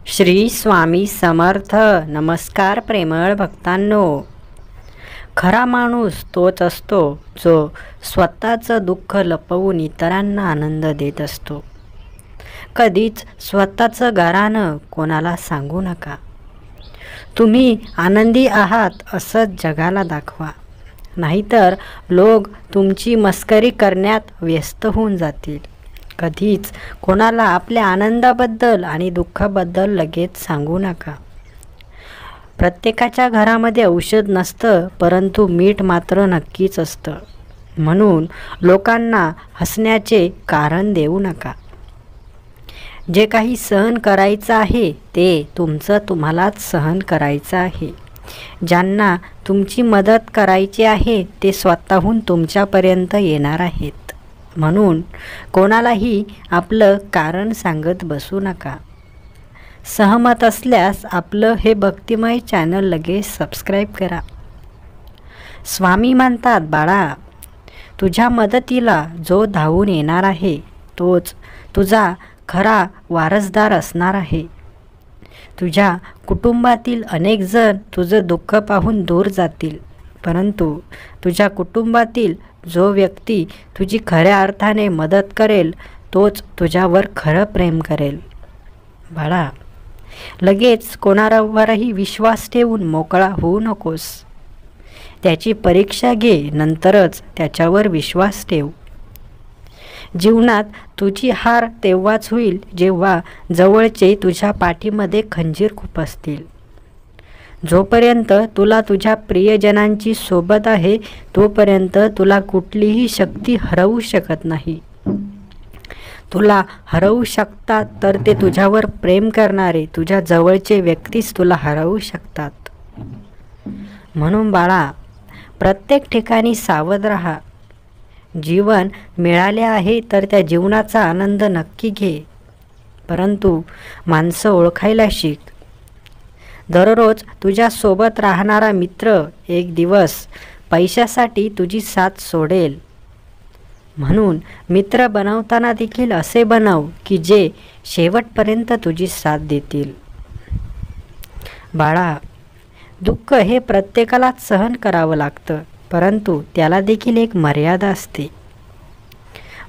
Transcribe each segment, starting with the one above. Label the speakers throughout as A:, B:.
A: श्री स्वामी समर्थ. नमस्कार प्रेमळ भक्तांनो. खरा माणूस तोच असतो जो स्वतःचं दुःख लपवून इतरांना आनंद देत असतो. कधीच स्वतःचं गाऱ्हाणं कोणाला सांगू नका. तुम्ही आनंदी आहात असंच जगाला दाखवा, नाहीतर लोक तुमची मस्करी करण्यात व्यस्त होऊन जातील. कधीच कोणाला आपल्या आनंदाबद्दल आणि दुःखाबद्दल लगेच सांगू नका. प्रत्येकाच्या घरामध्ये औषध नसतं, परंतु मीठ मात्र नक्कीच असतं. म्हणून लोकांना हसण्याचे कारण देऊ नका. जे काही सहन करायचं आहे ते तुमचं तुम्हालाच सहन करायचं आहे. ज्यांना तुमची मदत करायची आहे ते स्वतःहून तुमच्यापर्यंत येणार आहेत. म्हणून कोणालाही आपलं कारण सांगत बसू नका. सहमत असल्यास आपलं हे भक्तिमय चॅनल लगेच सबस्क्राईब करा. स्वामी म्हणतात, बाळा, तुझ्या मदतीला जो धावून येणार आहे तोच तुझा खरा वारसदार असणार आहे. तुझ्या कुटुंबातील अनेक जण तुझं दुःख पाहून दूर जातील, परंतु तुझ्या कुटुंबातील जो व्यक्ती तुझी खऱ्या अर्थाने मदत करेल तोच तुझ्यावर खरं प्रेम करेल. बाळा, लगेच कोणावरही विश्वास ठेवून मोकळा होऊ नकोस. त्याची परीक्षा घे, नंतरच त्याच्यावर विश्वास ठेव. जीवनात तुझी हार तेव्हाच होईल जेव्हा जवळचे तुझ्या पाठीमध्ये खंजीर खुपसतील. जोपर्यंत तुला तुझ्या प्रियजनांची सोबत आहे तोपर्यंत तुला कुठलीही शक्ती हरवू शकत नाही. तुला हरवू शकतात तर ते तुझ्यावर प्रेम करणारे तुझ्या जवळचे व्यक्तीच तुला हरवू शकतात. म्हणून बाळा, प्रत्येक ठिकाणी सावध राहा. जीवन मिळाले आहे तर त्या जीवनाचा आनंद नक्की घे, परंतु माणसं ओळखायला शिक. दररोज तुझ्यासोबत राहणारा मित्र एक दिवस पैशासाठी तुझी साथ सोडेल. म्हणून मित्र बनवताना देखील असे बनव की जे शेवटपर्यंत तुझी साथ देतील. बाळा, दुःख हे प्रत्येकालाच सहन करावं लागतं, परंतु त्याला देखील एक मर्यादा असते.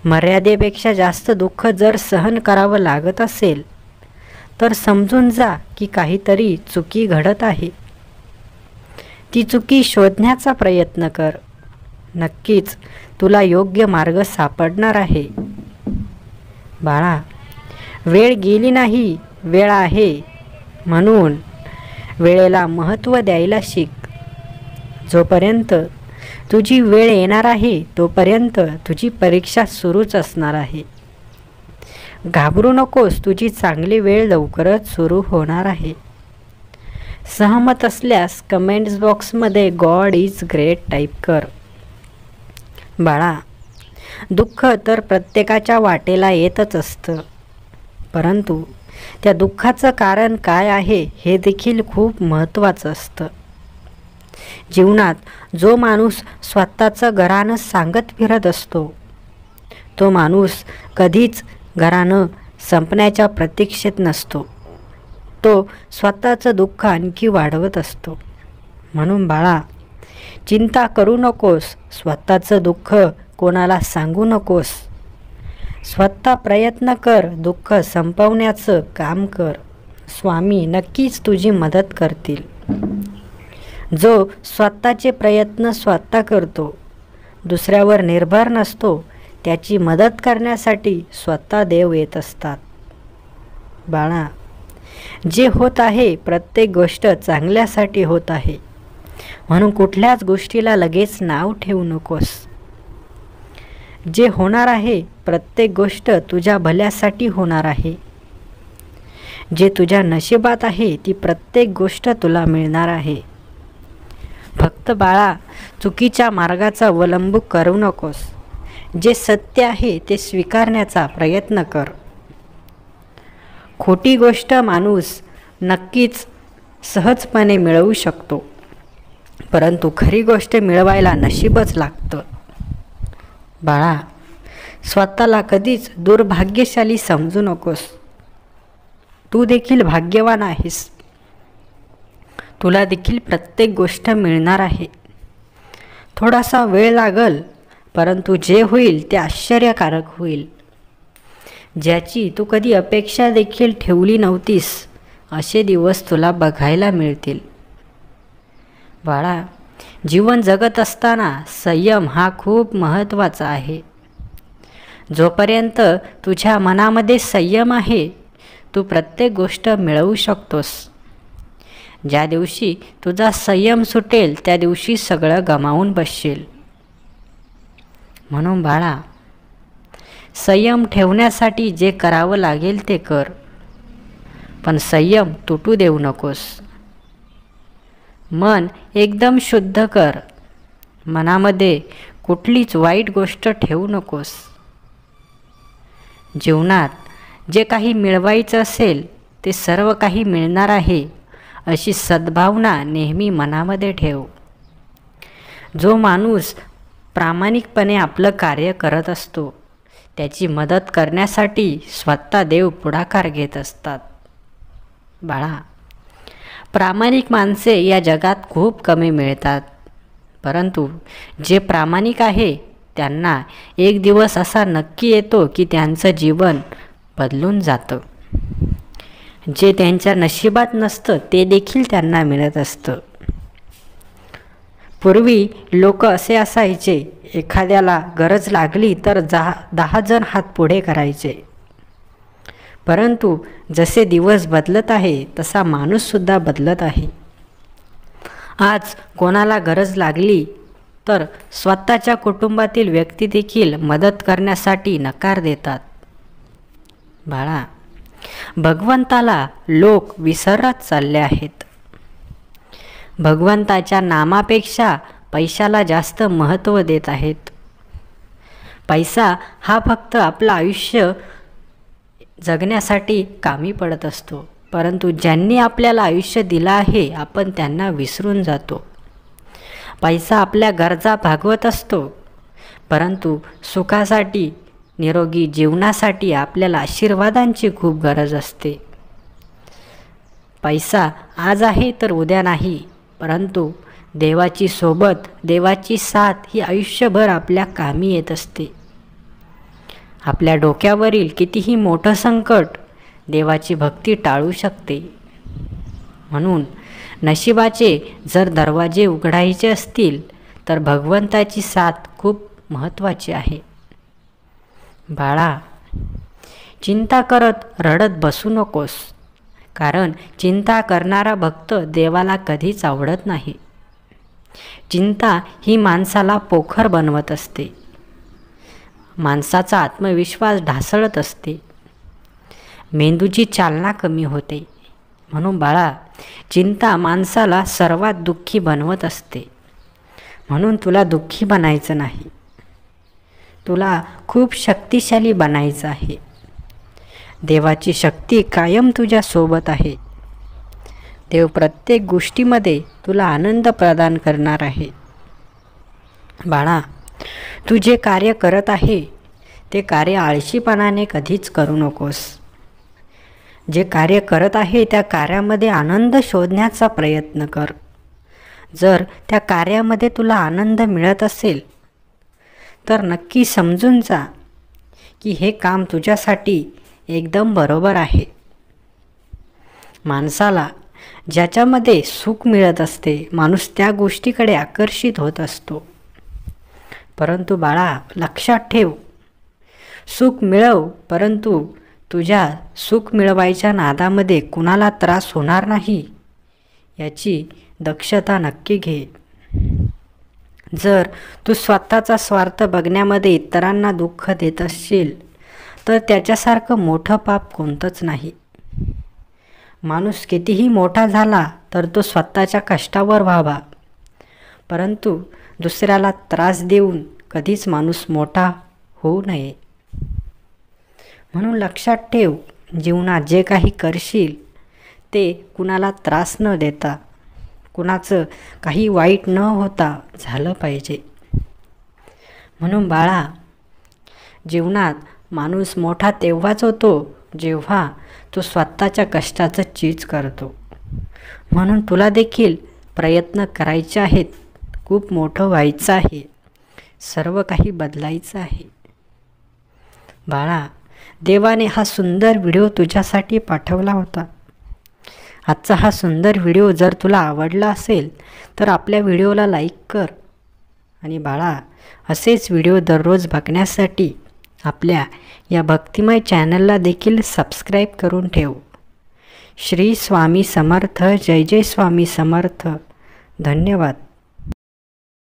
A: मर्यादेपेक्षा जास्त दुःख जर सहन करावं लागत असेल तर समजून जा की काहीतरी चुकी घडत आहे. ती चुकी शोधण्याचा प्रयत्न कर. नक्कीच तुला योग्य मार्ग सापडणार आहे. बाळा, वेळ गेली नाही, वेळ आहे. म्हणून वेळेला महत्त्व द्यायला शिक. जोपर्यंत तुझी वेळ येणार आहे तोपर्यंत तुझी परीक्षा सुरूच असणार आहे. घाबरू नकोस, तुझी चांगली वेळ लवकरच सुरू होणार आहे. सहमत असल्यास कमेंट्स बॉक्समध्ये गॉड इज ग्रेट टाईप कर. बाळा, दुःख तर प्रत्येकाच्या वाटेला येतच असतं, परंतु त्या दुःखाचं कारण काय आहे हे देखील खूप महत्त्वाचं असतं. जीवनात जो माणूस स्वतःचं घराणं सांगत फिरत असतो तो माणूस कधीच घराणं संपण्याच्या प्रतीक्षेत नसतो. तो स्वतःचं दुःख आणखी वाढवत असतो. म्हणून बाळा, चिंता करू नकोस. स्वतःचं दुःख कोणाला सांगू नकोस. स्वतः प्रयत्न कर, दुःख संपवण्याचं काम कर. स्वामी नक्कीच तुझी मदत करतील. जो स्वतःचे प्रयत्न स्वतः करतो, दुसऱ्यावर निर्भर नसतो, त्याची मदत करण्यासाठी स्वतः देव येत असतात. बाळा, जे होत आहे प्रत्येक गोष्ट चांगल्यासाठी होत आहे, म्हणून कुठल्याच गोष्टीला लगेच नाव ठेवू नकोस. जे होणार आहे प्रत्येक गोष्ट तुझ्या भल्यासाठी होणार आहे. जे तुझ्या नशिबात आहे ती प्रत्येक गोष्ट तुला मिळणार आहे. फक्त बाळा, चुकीच्या मार्गाचा अवलंब करू नकोस. जे सत्य आहे ते स्वीकारण्याचा प्रयत्न कर. खोटी गोष्ट माणूस नक्कीच सहजपणे मिळवू शकतो, परंतु खरी गोष्ट मिळवायला नशीबच लागतं. बाळा, स्वतःला कधीच दुर्भाग्यशाली समजू नकोस. तू देखील भाग्यवान आहेस. तुला देखील प्रत्येक गोष्ट मिळणार आहे. थोडासा वेळ लागल, परंतु जे होईल ते आश्चर्यकारक होईल. ज्याची तू कधी अपेक्षा देखील ठेवली नव्हतीस असे दिवस तुला बघायला मिळतील. बाळा, जीवन जगत असताना संयम हा खूप महत्त्वाचा आहे. जोपर्यंत तुझ्या मनामध्ये संयम आहे, तू प्रत्येक गोष्ट मिळवू शकतोस. ज्या दिवशी तुझा संयम सुटेल त्या दिवशी सगळं गमावून बसशील. म्हणून बाळा, संयम ठेवण्यासाठी जे करावं लागेल ते कर, पण संयम तुटू देऊ नकोस. मन एकदम शुद्ध कर. मनामध्ये कुठलीच वाईट गोष्ट ठेवू नकोस. जीवनात जे काही मिळवायचं असेल ते सर्व काही मिळणार आहे अशी सद्भावना नेहमी मनामध्ये ठेव. जो माणूस प्रामाणिकपणे आपलं कार्य करत असतो त्याची मदत करण्यासाठी स्वतः देव पुढाकार घेत असतात. बाळा, प्रामाणिक माणसे या जगात खूप कमी मिळतात, परंतु जे प्रामाणिक आहे त्यांना एक दिवस असा नक्की येतो की त्यांचं जीवन बदलून जातं. जे त्यांच्या नशिबात नसतं ते देखील त्यांना मिळत असतं. पूर्वी लोक असे असायचे, एखाद्याला गरज लागली तर 10 जण हात पुढे करायचे. परंतु जसे दिवस बदलत आहे तसा माणूससुद्धा बदलत आहे. आज कोणाला गरज लागली तर स्वतःच्या कुटुंबातील व्यक्ती देखील मदत करण्यासाठी नकार देतात. बाळा, भगवंताला लोक विसरत चालले आहेत. भगवंताच्या नामापेक्षा पैशाला जास्त महत्त्व देत आहेत. पैसा हा फक्त आपलं आयुष्य जगण्यासाठी कामी पडत असतो, परंतु ज्यांनी आपल्याला आयुष्य दिलं आहे आपण त्यांना विसरून जातो. पैसा आपल्या गरजा भागवत असतो, परंतु सुखासाठी, निरोगी जीवनासाठी आपल्याला आशीर्वादांची खूप गरज असते. पैसा आज आहे तर उद्या नाही, परंतु देवाची सोबत, देवाची साथ ही आयुष्यभर आपल्या कामी येत असते. आपल्या डोक्यावरील कितीही मोठं संकट देवाची भक्ती टाळू शकते. म्हणून नशिबाचे जर दरवाजे उघडायचे असतील तर भगवंताची साथ खूप महत्त्वाची आहे. बाळा, चिंता करत रडत बसू नकोस, कारण चिंता करणारा भक्त देवाला कधीच आवडत नाही. चिंता ही माणसाला पोखर बनवत असते. माणसाचा आत्मविश्वास ढासळत असते. मेंदूची चालना कमी होते. म्हणून बाळा, चिंता माणसाला सर्वात दुःखी बनवत असते. म्हणून तुला दुःखी बनायचं नाही, तुला खूप शक्तिशाली बनायचं आहे. देवाची शक्ती कायम तुझ्या सोबत आहे. देव प्रत्येक गोष्टीमध्ये तुला आनंद प्रदान करणार आहे. बाळा, तू जे कार्य करत आहे ते कार्य आळशीपणाने कधीच करू नकोस. जे कार्य करत आहे त्या कार्यामध्ये आनंद शोधण्याचा प्रयत्न कर. जर त्या कार्यामध्ये तुला आनंद मिळत असेल तर नक्की समजून जा की हे काम तुझ्यासाठी एकदम बरोबर आहे. माणसाला ज्याच्यामध्ये सुख मिळत असते माणूस त्या गोष्टीकडे आकर्षित होत असतो. परंतु बाळा, लक्षात ठेव, सुख मिळव, परंतु तुझ्या सुख मिळवायच्या नादामध्ये कुणाला त्रास होणार नाही याची दक्षता नक्की घे. जर तू स्वतःचा स्वार्थ बघण्यामध्ये इतरांना दुःख देत असशील तर त्याच्यासारखं मोठं पाप कोणतंच नाही. माणूस कितीही मोठा झाला तर तो स्वतःच्या कष्टावर व्हावा, परंतु दुसऱ्याला त्रास देऊन कधीच माणूस मोठा होऊ नये. म्हणून लक्षात ठेव, जीवनात जे काही करशील ते कुणाला त्रास न देता, कुणाचं काही वाईट न होता झालं पाहिजे. म्हणून बाळा, जीवनात माणूस मोठा तेव्हाच होतो जेव्हा तू स्वतःच्या कष्टाचं चीज करतो. म्हणून तुला देखील प्रयत्न करायचे आहेत. खूप मोठं व्हायचं आहे. सर्व काही बदलायचं आहे. बाळा, देवाने हा सुंदर व्हिडिओ तुझ्यासाठी पाठवला होता. आजचा हा सुंदर व्हिडिओ जर तुला आवडला असेल तर आपल्या व्हिडिओला लाईक कर. आणि बाळा, असेच व्हिडिओ दररोज बघण्यासाठी आपल्या या भक्तिमय चॅनलला देखील सबस्क्राईब करून ठेव. श्री स्वामी समर्थ. जय जय स्वामी समर्थ. धन्यवाद.